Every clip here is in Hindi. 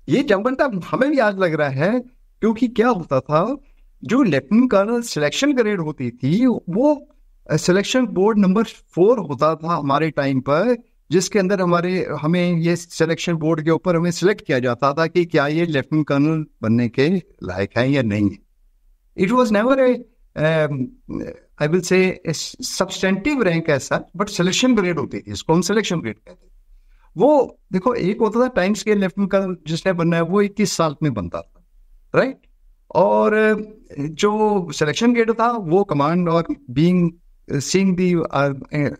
ये जंपन हमें भी आज लग रहा है, क्योंकि क्या होता था, जो लेफ्टिनेंट कर्नल सिलेक्शन ग्रेड होती थी वो सिलेक्शन बोर्ड नंबर 4 होता था हमारे टाइम पर, जिसके अंदर हमें ये सिलेक्शन बोर्ड के ऊपर हमें सिलेक्ट किया जाता था कि क्या ये लेफ्टिनेंट कर्नल बनने के लायक है या नहीं है. It was never a I will say substantive rank ऐसा, बट सिलेक्शन ग्रेड होती थी, इसको हम सिलेक्शन ग्रेड कहते हैं. वो देखो, एक होता था टाइम स्केल लेफ्टिनेंट कर्नल जिसने बनना है वो 21 साल में बनता था, राइट. और जो सिलेक्शन ग्रेड था वो कमांड और being seeing the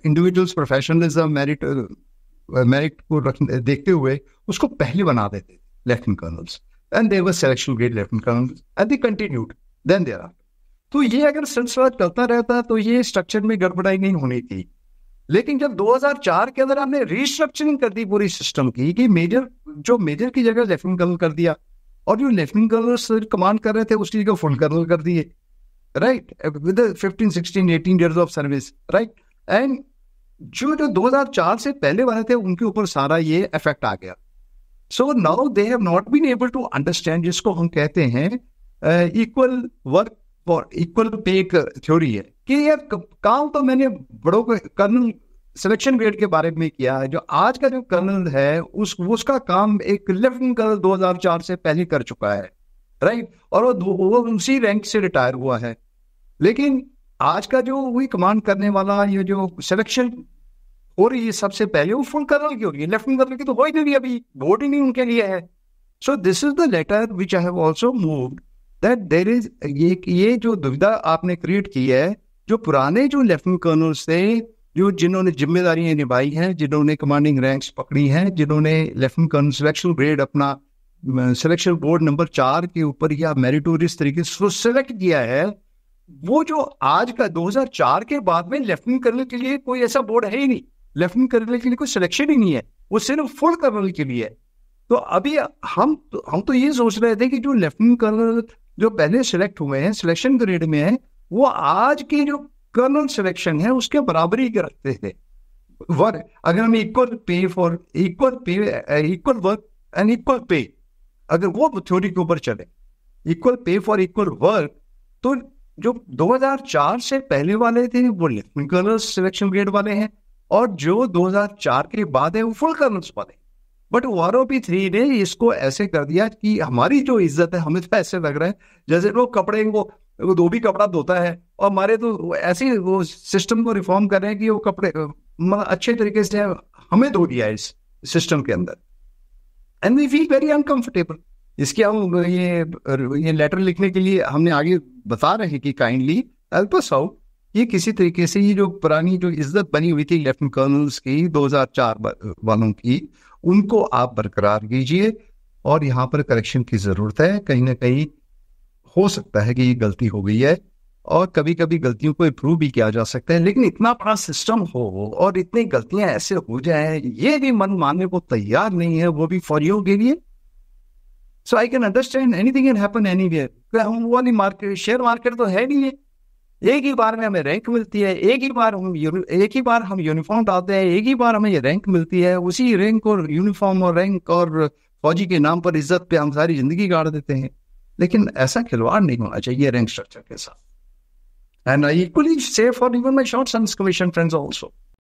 individuals professionalism merit को देखते हुए उसको पहले बना देते थे lieutenant colonels, and there was selection grade lieutenant colonels and they continued then thereafter. तो ये अगर सिलसिला चलता रहता तो ये स्ट्रक्चर में गड़बड़ाई नहीं होनी थी. लेकिन जब 2004 के अंदर हमने रिस्ट्रक्चरिंग कर दी पूरी सिस्टम की, कि मेजर की जगह लेफ्टिनेंट कर्नल कर दिया, और जो लेफ्टिनेंट कर्नल कमांड कर रहे थे उसकी जगह फुल कर्नल कर दिए, right, with 15 16 18 years of service, right. And जो 2004 से पहले वाले थे उनके ऊपर सारा ये इफेक्ट आ गया. So now they have not been able to understand, जिसको हम कहते हैं equal work for equal pay theory है, कि यार काम तो मैंने बड़ों को कर्नल सिलेक्शन ग्रेड के बारे में किया है, जो आज का जो कर्नल है उसका काम एक लेफ्टिनेंट कर्नल 2004 से पहले कर चुका है, राइट. और वो उसी रैंक से रिटायर हुआ है. लेकिन आज का जो वही कमांड करने वाला, ये जो सिलेक्शन हो रही है सबसे पहले, वो फुल कर्नल की हो रही है, लेफ्टिनेंट कर्नल की तो हो ही नहीं, अभी वोट ही नहीं उनके लिए है. So this is the letter which I have also moved that there is, ये जो दुविधा आपने क्रिएट की है, जो पुराने जो लेफ्टिनेंट कर्नल्स थे, जो जिन्होंने जिम्मेदारियां निभाई हैं, जिन्होंने कमांडिंग रैंक्स पकड़ी हैं, जिन्होंने लेफ्टिनेंट कर्नल सिलेक्शन ग्रेड अपना सिलेक्शन बोर्ड नंबर 4 के ऊपर या मेरिटोरियस तरीके से सिलेक्ट किया है, वो जो आज का 2004 के बाद में लेफ्टिनेंट कर्नल के लिए कोई ऐसा बोर्ड है ही नहीं, लेफ्टिनेंट कर्नल के लिए कोई सिलेक्शन ही नहीं है, वो सिर्फ फुल कर्नल के लिए है. तो अभी हम तो ये सोच रहे थे कि जो लेफ्टिनेंट कर्नल जो पहले सिलेक्ट हुए हैं सिलेक्शन ग्रेड में है, वो आज की जो कर्नल सिलेक्शन है उसके बराबरी के रखते थे वर्क. अगर हम equal work and equal pay, अगर वो थ्योरी के ऊपर चले, equal pay for equal work, तो जो 2004 से पहले वाले थे वो लेफ्टिनेंट कर्नल सिलेक्शन ग्रेड वाले हैं, और जो 2004 के बाद है वो फुल कर्नल्स वाले. बट आरओपी 3 ने इसको ऐसे कर दिया कि हमारी जो इज्जत है, हमें तो ऐसे लग रहा है जैसे लोग कपड़े वो धोबी कपड़ा धोता है, और हमारे तो ऐसे वो सिस्टम को रिफॉर्म कर रहे हैं कि वो कपड़े अच्छे तरीके से हमें धो दिया है इस सिस्टम के अंदर, and we feel very uncomfortable. इसके हम ये लेटर लिखने के लिए हमने आगे बता रहे हैं कि काइंडली हेल्प अस आउट, ये किसी तरीके से ये जो पुरानी जो इज्जत बनी हुई थी लेफ्टिनेंट कर्नल्स की 2004 वालों की, उनको आप बरकरार कीजिए, और यहाँ पर करेक्शन की जरूरत है. कहीं ना कहीं हो सकता है कि ये गलती हो गई है, और कभी कभी गलतियों को इम्प्रूव भी किया जा सकता है, लेकिन इतना बड़ा सिस्टम हो और इतनी गलतियां ऐसे हो जाए, ये भी मन मानने को तैयार नहीं है, वो भी फॉर के लिए. So I can understand anything can happen anywhere. वो नहीं, मार्केट शेयर मार्केट तो है नहीं है, एक ही बार में हमें रैंक मिलती है, एक ही बार हम यूनिफॉर्म डालते हैं, एक ही बार हमें ये रैंक मिलती है, उसी रैंक और यूनिफॉर्म और रैंक और फौजी के नाम पर इज्जत पे हम सारी जिंदगी गाड़ देते हैं. लेकिन ऐसा खिलवाड़ नहीं होना चाहिए रैंक स्ट्रक्चर के साथ. एंड आई इक्वली से for even my short service commission friends also.